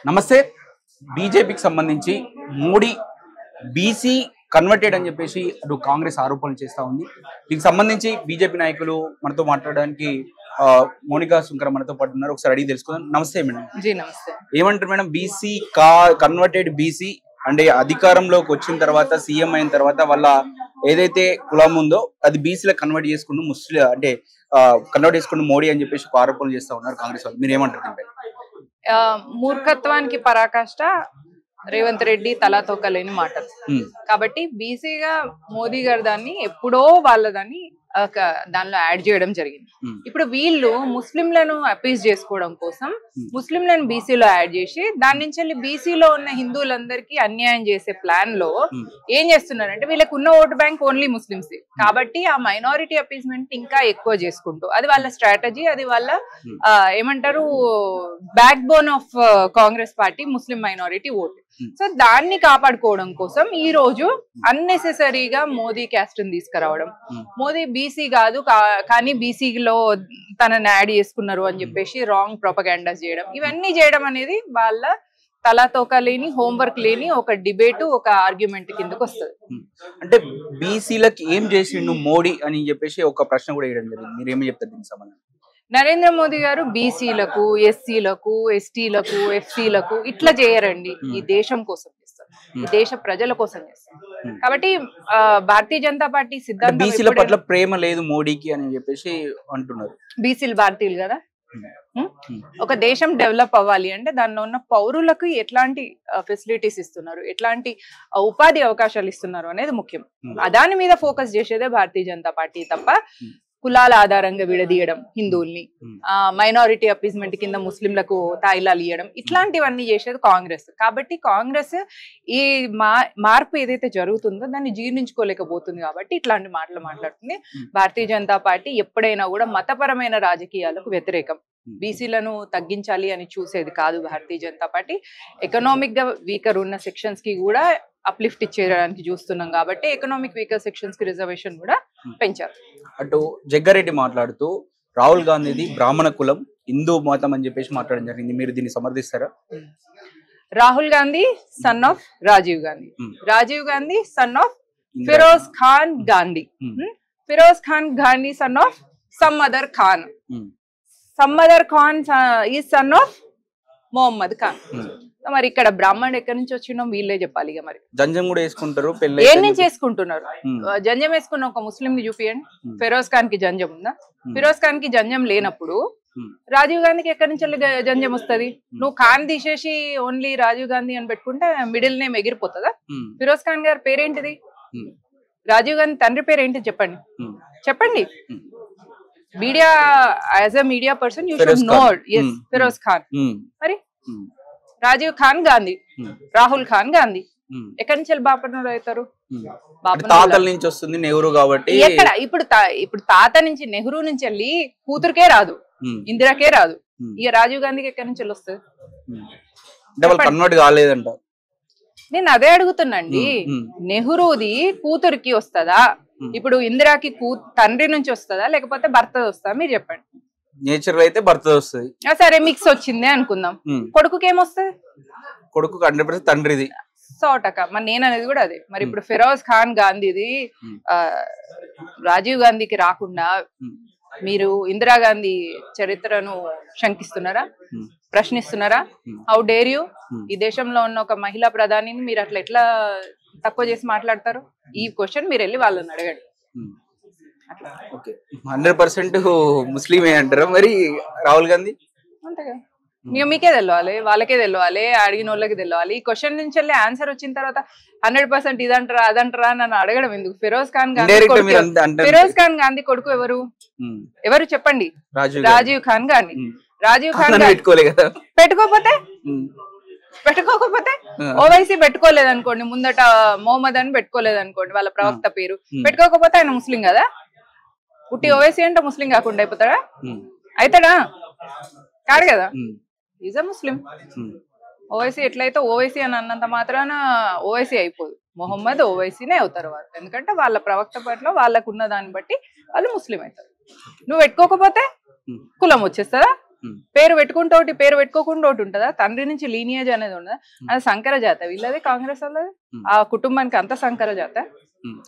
నమస్తే. బీజేపీకి సంబంధించి మోడీ బీసీ కన్వర్టెడ్ అని చెప్పేసి అటు కాంగ్రెస్ ఆరోపణలు చేస్తూ ఉంది. దీనికి సంబంధించి బీజేపీ నాయకులు మనతో మాట్లాడడానికి మోనికా సుంకర మనతో పాటు ఉన్నారు. ఒకసారి అడిగి తెలుసుకుందాం. నమస్తే మేడం. నమస్తే. ఏమంటారు మేడం? బీసీ కన్వర్టెడ్ బీసీ అంటే అధికారంలోకి వచ్చిన తర్వాత సీఎం అయిన తర్వాత వాళ్ళ ఏదైతే కులం ఉందో అది బీసీలో కన్వర్ట్ చేసుకుంటూ ముస్లిం అంటే కన్వర్ట్ చేసుకుంటూ మోడీ అని చెప్పేసి ఆరోపణలు చేస్తూ ఉన్నారు కాంగ్రెస్ వాళ్ళు. మీరు ఏమంటారు దీనిపై? మూర్ఖత్వానికి పరాకాష్ట రేవంత్ రెడ్డి తలాతోకలేని మాటలు. కాబట్టి బీసీగా మోదీ గారు దాన్ని ఎప్పుడో దాన్ని దానిలో యాడ్ చేయడం జరిగింది. ఇప్పుడు వీళ్ళు ముస్లింలను అపీజ్ చేసుకోవడం కోసం ముస్లింలను బీసీలో యాడ్ చేసి దాని నుంచి వెళ్ళి బీసీలో ఉన్న హిందువులందరికీ అన్యాయం చేసే ప్లాన్ లో ఏం చేస్తున్నారంటే వీళ్ళకి ఉన్న ఓటు బ్యాంక్ ఓన్లీ ముస్లిమ్స్. కాబట్టి ఆ మైనారిటీ అపీజ్మెంట్ ఇంకా ఎక్కువ చేసుకుంటూ అది వాళ్ళ స్ట్రాటజీ, అది వాళ్ళ ఏమంటారు back bone of Congress party Muslim minority vote. So దాన్ని కాపాడుకోవడం కోసం ఈ రోజు అన్నెసెసరీగా మోదీ క్యాస్ట్ ని తీసుకురావడం, మోదీ బీసీ కాదు కానీ బీసీలో తనని యాడ్ చేసుకున్నారు అని చెప్పేసి రాంగ్ ప్రొపగాండాస్ చేయడం, ఇవన్నీ చేయడం అనేది వాళ్ళ తలాతోక లేని హోంవర్క్ లేని ఒక డిబేట్, ఒక ఆర్గ్యుమెంట్ కిందకు వస్తుంది. అంటే బీసీలకి ఏం చేసిండు మోడీ అని చెప్పేసి ఒక ప్రశ్న కూడా వేయడం జరిగింది. మీరు ఏమి చెప్తారు దీనికి సంబంధం? నరేంద్ర మోదీ గారు బీసీలకు, ఎస్సీలకు, ఎస్టీలకు, ఎఫ్సీలకు ఇట్లా చేయరండి. ఈ దేశం కోసం చేస్తారు, ఈ దేశ ప్రజల కోసం చేస్తారు. కాబట్టి భారతీయ జనతా పార్టీ సిద్ధాంతం బీసీల పట్ల ప్రేమ లేదు మోడీకి అని చెప్పేసి అంటున్నారు. బీసీలు భారతీయులు కదా. ఒక దేశం డెవలప్ అవ్వాలి అంటే దానిలో ఉన్న పౌరులకు ఎట్లాంటి ఫెసిలిటీస్ ఇస్తున్నారు, ఎట్లాంటి ఉపాధి అవకాశాలు ఇస్తున్నారు అనేది ముఖ్యం. దాని మీద ఫోకస్ చేసేదే భారతీయ జనతా పార్టీ తప్ప కులాల ఆధారంగా విడదీయడం హిందువుల్ని, మైనారిటీ అపీజ్మెంట్ కింద ముస్లింలకు తాయిలాలు ఇవ్వడం, ఇట్లాంటివన్నీ చేసేది కాంగ్రెస్. కాబట్టి కాంగ్రెస్ ఈ మార్పు ఏదైతే జరుగుతుందో దాన్ని జీర్ణించుకోలేకపోతుంది కాబట్టి ఇట్లాంటి మాటలు మాట్లాడుతుంది. భారతీయ జనతా పార్టీ ఎప్పుడైనా కూడా మతపరమైన రాజకీయాలకు వ్యతిరేకం. బీసీలను తగ్గించాలి అని చూసేది కాదు భారతీయ జనతా పార్టీ. ఎకనామిక్ గా వీకర్ ఉన్న సెక్షన్స్ కి కూడా అప్లిఫ్ట్ ఇచ్చేయడానికి చూస్తున్నాం కాబట్టి ఎకనామిక్ వీకర్ సెక్షన్స్ కి రిజర్వేషన్ కూడా పెంచారు. అటు జగ్గారెడ్డి మాట్లాడుతూ రాహుల్ గాంధీది బ్రాహ్మణ కులం, హిందూ మతం అని చెప్పేసి మాట్లాడడం జరిగింది. మీరు దీన్ని సమర్థిస్తారా? Rahul Gandhi son of Rajiv Gandhi, Rajiv Gandhi son of Feroze Khan Gandhi, Feroze Khan Gandhi son of some other Khan, some other Khan ఈ సన్ ఆఫ్ మొహమ్మద్ ఖాన్. మరి ఇక్కడ బ్రాహ్మణుడు ఎక్కడి నుంచి వచ్చిండో వీళ్ళే చెప్పాలి. ఇక మరి జంజం కూడా వేసుకుంటారు, ఏం నుంచి వేసుకుంటున్నారు? జంజం వేసుకున్న ఒక ముస్లిం ని చూపియండి. ఫిరోజ్ ఖాన్ కి జంజం ఉందా? ఫిరోజ్ ఖాన్ కి జంజం లేనప్పుడు రాజీవ్ గాంధీకి ఎక్కడి నుంచి జంజం వస్తుంది? నువ్వు ఖాన్ తీసేసి ఓన్లీ రాజీవ్ గాంధీ అని పెట్టుకుంటే మిడిల్ నేమ్ ఎగిరిపోతుందా? ఫిరోజ్ ఖాన్ గారి పేరేంటిది? రాజీవ్ గాంధీ తండ్రి పేరు ఏంటి చెప్పండి, చెప్పండి. Media as a media person you should know. Yes, Feroze Khan. మరి రాజీవ్ ఖాన్ గాంధీ, రాహుల్ ఖాన్ గాంధీ ఎక్కడి నుంచి బాపనుడు అవుతారు? తాతల నుంచి వస్తుంది నెహ్రూ కాబట్టి. ఎక్కడ ఇప్పుడు తాత నుంచి నెహ్రూ నుంచి వెళ్ళి కూతురుకే రాదు, ఇందిరాకే రాదు. ఇక రాజీవ్ గాంధీకి ఎక్కడి నుంచి వస్తుంది? కన్వర్ట్ కాలేదంట. నేను అదే అడుగుతున్నాండి. నెహ్రూది కూతురికి వస్తుందా? ఇప్పుడు ఇందిరాకి తండ్రి నుంచి వస్తుందా లేకపోతే భర్త వస్తుందా? మీరు చెప్పండి. నేచర్ అయితే భర్త వస్తుంది. సరే మిక్స్ వచ్చింది అనుకుందాం, కొడుకుకి ఏమొస్తుంది? కొడుకు 100% తండ్రిది 100%. మరి నేను అనేది కూడా అదే. మరి ఇప్పుడు ఫిరోజ్ ఖాన్ గాంధీది రాజీవ్ గాంధీకి రాకుండా మీరు ఇందిరాగాంధీ చరిత్రను శంకిస్తున్నారా, ప్రశ్నిస్తున్నారా? How dare you? ఈ దేశంలో ఉన్న ఒక మహిళా ప్రధానిని మీరు అట్లా ఎట్లా తక్కువ చేసి మాట్లాడతారు? ఈ క్వశ్చన్ మీరు వెళ్ళి వాళ్ళని అడగండి. 100% ముస్లిమే అంటారా మరి రాహుల్ గాంధీ? అంతేగా. మీకే తెలవాలి, వాళ్ళకే తెలవాలి, అడిగిన వాళ్ళకి తెలవాలి. ఈ క్వశ్చన్ నుంచి వెళ్ళి ఆన్సర్ వచ్చిన తర్వాత 100% ఇదంటారా అదంటారా నన్ను అడగడం ఎందుకు? ఫిరోజ్ ఖాన్ గాంధీ కొడుకు ఎవరు? ఎవరు చెప్పండి? రాజీవ్ ఖాన్ గాంధీ. రాజీవ్ ఖాన్ పెట్టుకోకపోతే ఓవైసీ పెట్టుకోలేదు అనుకోండి, ముందట మొహమ్మద్ అని పెట్టుకోలేదు అనుకోండి వాళ్ళ ప్రవక్త పేరు, పెట్టుకోకపోతే ఆయన ముస్లిం కదా. పుట్టి ఓవైసీ అంటే ముస్లిం కాకుండా అయిపోతాడా? అవుతాడా? కాదు కదా. ఈజ్ అ ముస్లిం. ఓవైసీ ఎట్లయితే ఓవైసీ అని అన్నంత మాత్రాన ఓవైసీ అయిపోదు. మొహమ్మద్ ఓవైసీనే అవుతారు వాళ్ళు, ఎందుకంటే వాళ్ళ ప్రవక్త పట్ల వాళ్ళకున్న దాన్ని బట్టి వాళ్ళు ముస్లిం అవుతారు. నువ్వు పెట్టుకోకపోతే కులం వచ్చేస్తుందా? పేరు పెట్టుకుంటే ఒకటి, పేరు పెట్టుకోకుండా ఒకటి ఉంటుందా? తండ్రి నుంచి లీనియేజ్ అనేది ఉండదా? అది సంకర జాత వీళ్ళది, కాంగ్రెస్ వాళ్ళది, ఆ కుటుంబానికి అంత సంకర జాత.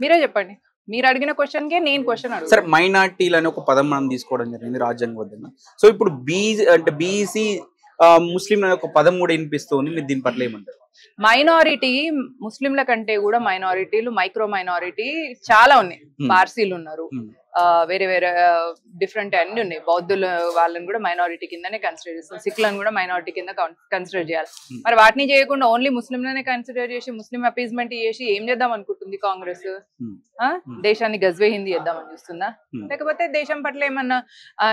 మీరే చెప్పండి. మీరు అడిగిన క్వశ్చన్ కే నేను క్వశ్చన్ అడుగు. సరే, మైనార్టీలు అని ఒక పదం మనం తీసుకోవడం జరిగింది రాజ్యాంగబద్ధంగా. సో ఇప్పుడు బీసీ ముస్లిం అనే ఒక పదం కూడా వినిపిస్తుంది. మీరు దీని పట్ల ఏమంటారు? మైనారిటీ ముస్లింల కంటే కూడా మైనారిటీలు, మైక్రో మైనారిటీ చాలా ఉన్నాయి. పార్సీలు ఉన్నారు, వేరే వేరే డిఫరెంట్ అన్ని ఉన్నాయి. బౌద్ధులు వాళ్ళని కూడా మైనారిటీ కిందనే కన్సిడర్ చేస్తాం, సిఖ్లను కూడా మైనారిటీ కింద కన్సిడర్ చేయాలి. మరి వాటిని చేయకుండా ఓన్లీ ముస్లింలనే కన్సిడర్ చేసి ముస్లిం అపీజ్మెంట్ చేసి ఏం చేద్దాం అనుకుంటుంది కాంగ్రెస్? దేశాన్ని గజ్వే హిందీ చేద్దామని చూస్తుందా? లేకపోతే దేశం పట్ల ఏమన్నా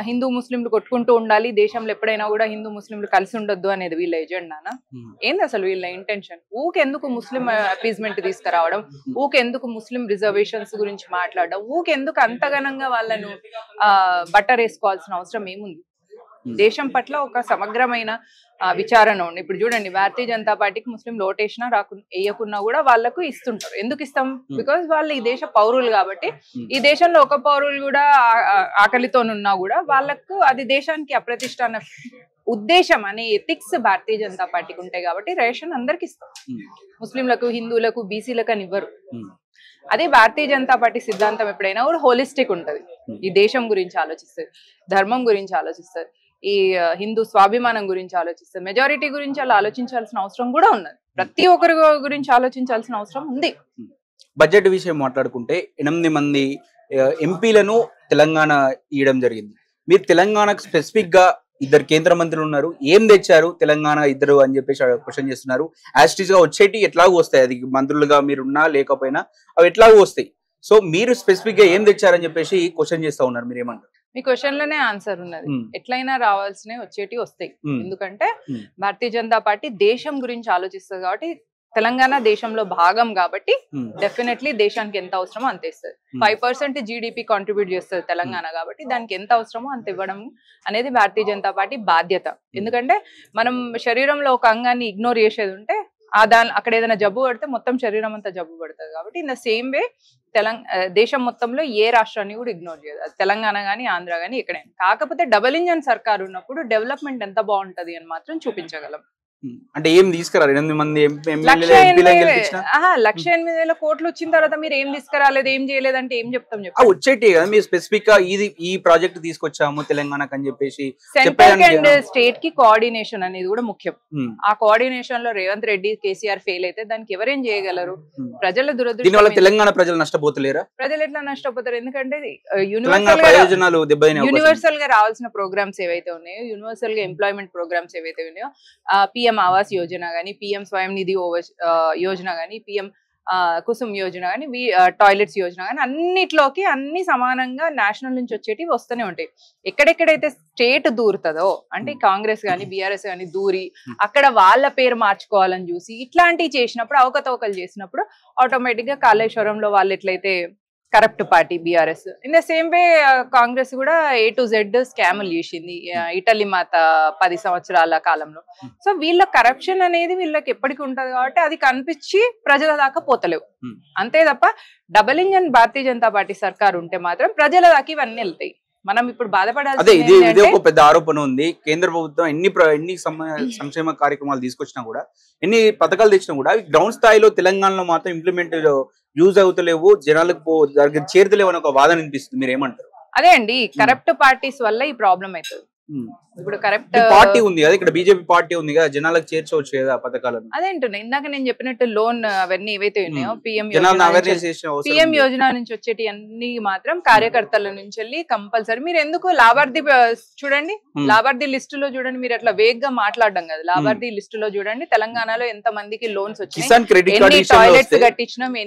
హిందూ ముస్లింలు కొట్టుకుంటూ ఉండాలి, దేశంలో ఎప్పుడైనా కూడా హిందూ ముస్లింలు కలిసి ఉండొద్దు అనేది వీళ్ళ ఎజెండానా? ఏంది అసలు వీళ్ళ ఇంటెన్షన్? ఊకెందుకు ముస్లిం అపీజ్మెంట్ తీసుకురావడం, ఊకెందుకు ముస్లిం రిజర్వేషన్స్ గురించి మాట్లాడడం, ఊకెందుకు అంతగానంగా వాళ్ళను బట్టర్ వేసుకోవాల్సిన అవసరం ఏముంది? దేశం పట్ల ఒక సమగ్రమైన విచారణ ఉంది. ఇప్పుడు చూడండి, భారతీయ జనతా పార్టీకి ముస్లిం ఓటేసినా వేయకున్నా కూడా వాళ్ళకు ఇస్తుంటారు. ఎందుకు ఇస్తాం? బికాస్ వాళ్ళు ఈ దేశ పౌరులు కాబట్టి. ఈ దేశంలో ఒక పౌరులు కూడా ఆకలితోనున్నా కూడా వాళ్ళకు అది దేశానికి అప్రతిష్ట అన్న ఉద్దేశం అనే ఎథిక్స్ భారతీయ జనతా పార్టీకి ఉంటాయి కాబట్టి రేషన్ అందరికి ఇస్తాం. ముస్లింలకు, హిందువులకు, బీసీలకు అని ఇవ్వరు. అదే భారతీయ జనతా పార్టీ సిద్ధాంతం ఎప్పుడైనా కూడా హోలిస్టిక్ ఉంటది. ఈ దేశం గురించి ఆలోచిస్తుంది, ధర్మం గురించి ఆలోచిస్తుంది, ఈ హిందూ స్వాభిమానం గురించి ఆలోచిస్తుంది, మెజారిటీ గురించి అలా ఆలోచించాల్సిన అవసరం కూడా ఉన్నది. ప్రతి ఒక్కరి గురించి ఆలోచించాల్సిన అవసరం ఉంది. బడ్జెట్ విషయం మాట్లాడుకుంటే 8 మంది ఎంపీలను తెలంగాణ ఇవ్వడం జరిగింది. మీరు తెలంగాణకు స్పెసిఫిక్ గా 2 కేంద్ర మంత్రులు ఉన్నారు, ఏం తెచ్చారు తెలంగాణ 2 అని చెప్పేసి క్వశ్చన్ చేస్తున్నారు. యాస్టీస్ గా వచ్చేటి ఎట్లాగూ వస్తాయి, అది మంత్రులుగా మీరున్నా లేకపోయినా అవి ఎట్లాగూ వస్తాయి. సో మీరు స్పెసిఫిక్ గా ఏం తెచ్చారని చెప్పేసి క్వశ్చన్ చేస్తా ఉన్నారు, మీరు ఏమంటారు? మీ క్వశ్చన్ లోనే ఆన్సర్ ఉన్నది. ఎట్లయినా రావాల్సినవి వచ్చేటి వస్తాయి. ఎందుకంటే భారతీయ జనతా పార్టీ దేశం గురించి ఆలోచిస్తుంది కాబట్టి, తెలంగాణ దేశంలో భాగం కాబట్టి డెఫినెట్లీ దేశానికి ఎంత అవసరమో అంత ఇస్తుంది. 5% జీడిపి కాంట్రిబ్యూట్ చేస్తుంది తెలంగాణ కాబట్టి దానికి ఎంత అవసరమో అంత ఇవ్వడం అనేది భారతీయ జనతా పార్టీ బాధ్యత. ఎందుకంటే మనం శరీరంలో ఒక అంగాన్ని ఇగ్నోర్ చేసేది ఉంటే అక్కడ ఏదైనా జబ్బు పడితే మొత్తం శరీరం అంతా జబ్బు పడుతుంది. కాబట్టి ఇన్ ద సేమ్ వే దేశం మొత్తంలో ఏ రాష్ట్రాన్ని కూడా ఇగ్నోర్ చేయదు, అది తెలంగాణ కానీ ఆంధ్ర కానీ ఎక్కడైనా. కాకపోతే డబుల్ ఇంజన్ సర్కార్ ఉన్నప్పుడు డెవలప్మెంట్ ఎంత బాగుంటది అని మాత్రం చూపించగలం. అంటే ఏం తీసుకురారు? 8 మంది 1,08,000 కోట్లు వచ్చిన తర్వాత మీరు ఏం తీసుకురాలేదు, ఏం చేయలేదంటే ఏం చెప్తాం? వచ్చేటి కదా మీరు స్పెసిఫిక్ గా ఈ ప్రాజెక్ట్ తీసుకొచ్చాము తెలంగాణకు అని చెప్పేసి. సెంట్రల్ అండ్ స్టేట్ కి కోఆర్డినేషన్ అనేది కూడా ముఖ్యం. ఆ కోఆర్డినేషన్ లో రేవంత్ రెడ్డి, కేసీఆర్ ఫెయిల్ అయితే దానికి ఎవరేం చేయగలరు? ప్రజల దురదృష్టం. తెలంగాణ ప్రజలు నష్టపోతలేరా? ప్రజలు ఎట్లా నష్టపోతారు? ఎందుకంటే యూనివర్సల్ గా రావాల్సిన ప్రోగ్రామ్స్ ఏవైతే ఉన్నాయో, యూనివర్సల్ గా ఎంప్లాయ్మెంట్ ప్రోగ్రామ్స్ ఏవైతే ఉన్నాయో, పిఎం ఆవాస్ యోజన గానీ, పిఎం స్వయం నిధి యోజన గానీ, పిఎం కుసుమ్ యోజన గానీ, టాయిలెట్స్ యోజన గానీ, అన్నిట్లోకి అన్ని సమానంగా నేషనల్ నుంచి వచ్చేటివి వస్తూనే ఉంటాయి. ఎక్కడెక్కడైతే స్టేట్ దూరుతుందో, అంటే కాంగ్రెస్ గానీ బీఆర్ఎస్ గానీ దూరి అక్కడ వాళ్ళ పేరు మార్చుకోవాలని చూసి ఇట్లాంటివి చేసినప్పుడు, అవకతవకలు చేసినప్పుడు ఆటోమేటిక్ గా కాళేశ్వరంలో వాళ్ళు ఎట్లయితే corrupt party BRS, in the same way Congress కూడా A to Z స్కాములు చేసింది ఇటలీ మాత 10 సంవత్సరాల కాలంలో. సో వీళ్ళ కరప్షన్ అనేది వీళ్ళకి ఎప్పటికీ ఉంటది కాబట్టి అది కనిపించి ప్రజల దాకా పోతలేవు. అంతే తప్ప double engine Bharatiya Janata party సర్కార్ ఉంటే మాత్రం ప్రజల దాకా ఇవన్నీ వెళ్తాయి. మనం ఇప్పుడు బాధపడాల్సింది ఒక పెద్ద ఆరోపణ ఉంది. కేంద్ర ప్రభుత్వం ఎన్ని సంక్షేమ కార్యక్రమాలు తీసుకొచ్చినా కూడా, ఎన్ని పథకాలు తెచ్చినా కూడా అవి గ్రౌండ్ స్థాయిలో తెలంగాణలో మాత్రం ఇంప్లిమెంట్ యూజ్ అవుతలేవు, జనాలకు చేరుతలేవు అని ఒక వాదన వినిపిస్తుంది. మీరు ఏమంటారు? అదే అండి, కరప్ట్ పార్టీస్ వల్ల ఈ ప్రాబ్లం అవుతుంది. ఇప్పుడు కరెక్ట్ పార్టీ ఉంది కదా, ఇక్కడ బీజేపీ పార్టీ ఉంది కదా, జనాలకు చేర్చవచ్చు కదా పథకాలను. అదేంటున్నా ఇందాక నేను చెప్పినట్టు లోన్ అవన్నీ ఏవైతే ఉన్నాయో, పిఎం యోజన నుంచి వచ్చేటి అన్ని మాత్రం కార్యకర్తల నుంచి వెళ్ళి కంపల్సరీ. మీరు ఎందుకు లాభార్థి చూడండి, లాభార్థి లిస్టులో చూడండి, మీరు అట్లా వేగ్గా మాట్లాడడం కదా. లాభార్థి లిస్టులో చూడండి తెలంగాణలో ఎంత మందికి లోన్స్ వచ్చినాయి, ఎన్ని టాయిలెట్స్ కట్టించినాం,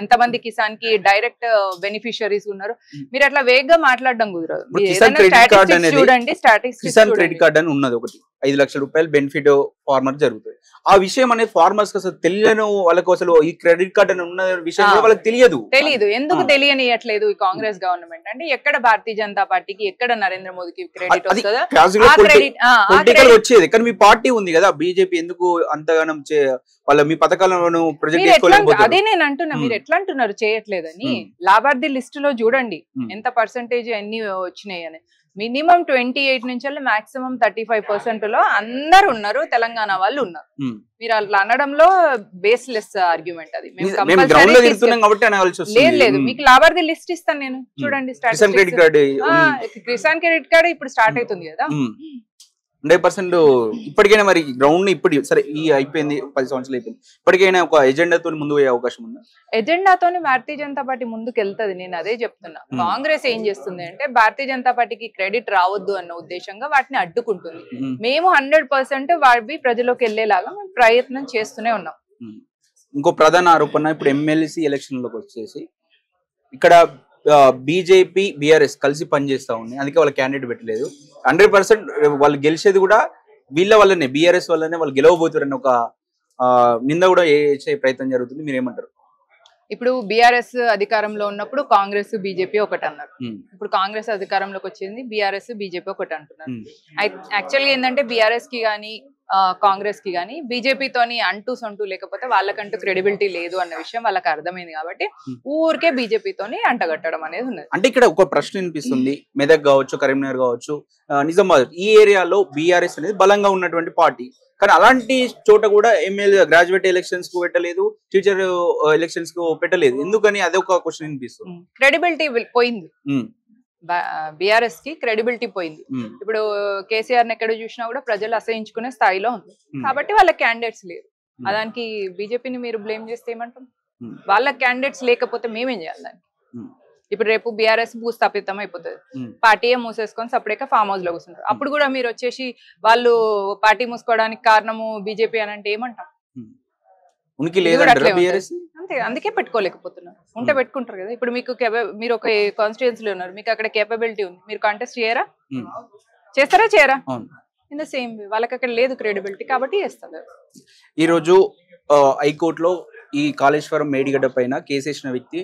ఎంత మంది కిసాన్ కి డైరెక్ట్ బెనిఫిషరీస్ ఉన్నారు. మీరు అట్లా వేగ్గా మాట్లాడడం కుదరదు. కిసాన్ క్రెడిట్ కార్డ్ అని ఉన్నది ఒకటి, 5 లక్షల రూపాయలు బెనిఫిట్ ఫార్మర్ జరుగుతుంది. ఆ విషయం అనేది ఫార్మర్స్ కి అసలు తెలియను, వాళ్ళకు అసలు ఈ క్రెడిట్ కార్డ్ అని ఉన్న విషయం కూడా వాళ్ళకి తెలియదు. ఎందుకు తెలియనియట్లేదు ఈ కాంగ్రెస్ గవర్నమెంట్ అంటే? ఎక్కడ భారతీయ జనతా పార్టీకి, ఎక్కడ నరేంద్ర మోదీకి క్రెడిట్ వచ్చేది? కానీ మీ పార్టీ ఉంది కదా బీజేపీ, ఎందుకు అంతగానం వాళ్ళ మీ పథకాలను ప్రొజెక్ట్ చేసుకోలేకపోతున్నారు? అదే నేను అంటున్నా, మీరు ఎట్లా అంటున్నారు చేయట్లేదని? లాభార్థి లిస్ట్ లో చూడండి ఎంత పర్సెంటేజ్ ఎన్ని వచ్చినాయి అని. మినిమం 28 నుంచి మాక్సిమం 35% లో అందరు ఉన్నారు, తెలంగాణ వాళ్ళు ఉన్నారు. మీరు అట్లా అనడంలో బేస్లెస్ ఆర్గ్యుమెంట్ అది. లేదు, మీకు లాభార్థి లిస్ట్ ఇస్తాను నేను, చూడండి. కిసాన్ క్రెడిట్ కార్డ్ ఇప్పుడు స్టార్ట్ అవుతుంది కదా. 100% ఇప్పటికైనా మరి గ్రౌండ్ ఇప్పుడు సరే ఈ అయిపోయింది, 10 సంవత్సరాలు అయిపోయింది, ఇప్పటికైనా ఒక ఎజెండాతో ముందు పోయే అవకాశం ఉందా? ఎజెండాతోనే భారతీయ జనతా పార్టీ ముందుకు వెళ్తుంది, నేను అదే చెప్తున్నా. కాంగ్రెస్ ఏం చేస్తుంది అంటే భారతీయ జనతా పార్టీకి క్రెడిట్ రావద్దు అన్న ఉద్దేశంగా వాటిని అడ్డుకుంటుంది. మేము 100% వాటి ప్రజలోకి వెళ్లేలాగా ప్రయత్నం చేస్తూనే ఉన్నాం. ఇంకో ప్రధాన ఆరోపణ, ఇప్పుడు ఎమ్మెల్సీ ఎలక్షన్ లోకి వచ్చేసి ఇక్కడ బీజేపీ బీఆర్ఎస్ కలిసి పనిచేస్తా ఉన్నాయి, అందుకే వాళ్ళ క్యాండిడేట్ పెట్టలేదు. 100% వాళ్ళు గెలిచేది కూడా వీళ్ళ వల్లనే, బీఆర్ఎస్ వల్లనే వాళ్ళు గెలవబోతారని ఒక నింద కూడా చేసే ప్రయత్నం జరుగుతుంది. మీరేమంటారు? ఇప్పుడు బీఆర్ఎస్ అధికారంలో ఉన్నప్పుడు కాంగ్రెస్ బీజేపీ ఒకటి అన్నారు, ఇప్పుడు కాంగ్రెస్ అధికారంలోకి వచ్చింది బీఆర్ఎస్ బీజేపీ ఒకటి అంటున్నారు. యాక్చువల్గా ఏంటంటే బీఆర్ఎస్ కి గానీ కాంగ్రెస్ కి గానీ బీజేపీతోని అంటూ సొంటూ లేకపోతే వాళ్ళకంటూ క్రెడిబిలిటీ లేదు అన్న విషయం వాళ్ళకి అర్థమైంది కాబట్టి ఊరికే బీజేపీతోని అంటగట్టడం అనేది ఉన్నది. అంటే ఇక్కడ ఒక ప్రశ్న వినిపిస్తుంది, మెదక్ కావచ్చు, కరీంనగర్ కావచ్చు, నిజామాబాద్, ఈ ఏరియాలో బీఆర్ఎస్ అనేది బలంగా ఉన్నటువంటి పార్టీ, కానీ అలాంటి చోట కూడా ఎమ్మెల్యే గ్రాడ్యుయేట్ ఎలక్షన్స్ కు పెట్టలేదు, టీచర్ ఎలక్షన్స్ కు పెట్టలేదు, ఎందుకని? అదే ఒక క్వశ్చన్ వినిపిస్తుంది. క్రెడిబిలిటీ పోయింది, బీఆర్ఎస్ కి క్రెడిబిలిటీ పోయింది. ఇప్పుడు కేసీఆర్ ఎక్కడ చూసినా కూడా ప్రజలు అసహించుకునే స్థాయిలో ఉంది కాబట్టి వాళ్ళ క్యాండిడేట్స్ లేరు. దానికి బీజేపీని మీరు బ్లేమ్ చేస్తే ఏమంటాం? వాళ్ళ క్యాండిడేట్స్ లేకపోతే మేమేం చేయాలి దానికి? ఇప్పుడు రేపు బీఆర్ఎస్ భూస్థాపితం అయిపోతుంది, పార్టీయే మూసేసుకొని సపరేట్గా ఫామ్ హౌస్ లో కూర్చుంటారు. అప్పుడు కూడా మీరు వచ్చేసి వాళ్ళు పార్టీ మూసుకోవడానికి కారణము బీజేపీ అని అంటే ఏమంటాం? అంతే, అందుకే పెట్టుకోలేకపోతున్నారు. ఉంటే పెట్టుకుంటారు కదా. ఇప్పుడు మీకు మీరు ఒక కాన్స్టిట్యుయెన్సీలో ఉన్నారు, మీకు అక్కడ కేపబిలిటీ ఉంది, మీరు కాంటెస్ట్ చేయరా? చేస్తారా చేయరా? ఇన్ ద సేమ్ వే వాళ్ళకి అక్కడ లేదు క్రెడిబిలిటీ కాబట్టి చేస్తారు. ఈ రోజు హైకోర్టులో ఈ కాళేశ్వరం మేడిగడ్డ పైన కేసు వేసిన వ్యక్తి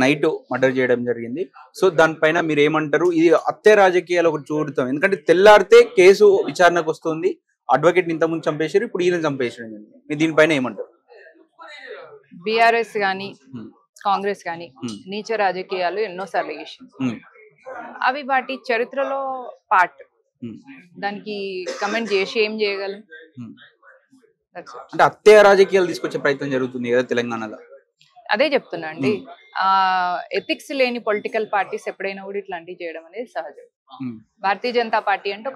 నైట్ మర్డర్ చేయడం జరిగింది. సో దానిపైన మీరు ఏమంటారు? ఇది హత్య రాజకీయాలు ఒకటి చూడతాం, ఎందుకంటే తెల్లారితే కేసు విచారణకు వస్తుంది, అడ్వకేట్ ఇంతకుముందు చంపేశారు, ఇప్పుడు ఈయన చంపేసారు. మీరు దీనిపైన ఏమంటారు? బీఆర్ఎస్ గానీ కాంగ్రెస్ గానీ నీచ రాజకీయాలు ఎన్నోసార్లు చేసింది, అవి వాటి చరిత్రలో పార్ట్. దానికి కమెంట్ చేసి ఏం చేయగలం? అంటే హత్య రాజకీయాలు తీసుకొచ్చే ప్రయత్నం జరుగుతుంది కదా తెలంగాణలో. అదే చెప్తున్నా అండి, ఎథిక్స్ లేని పొలిటికల్ పార్టీస్ ఎప్పుడైనా కూడా ఇట్లాంటివి చేయడం అనేది సహజం. భారతీయ జనతా పార్టీ అంటే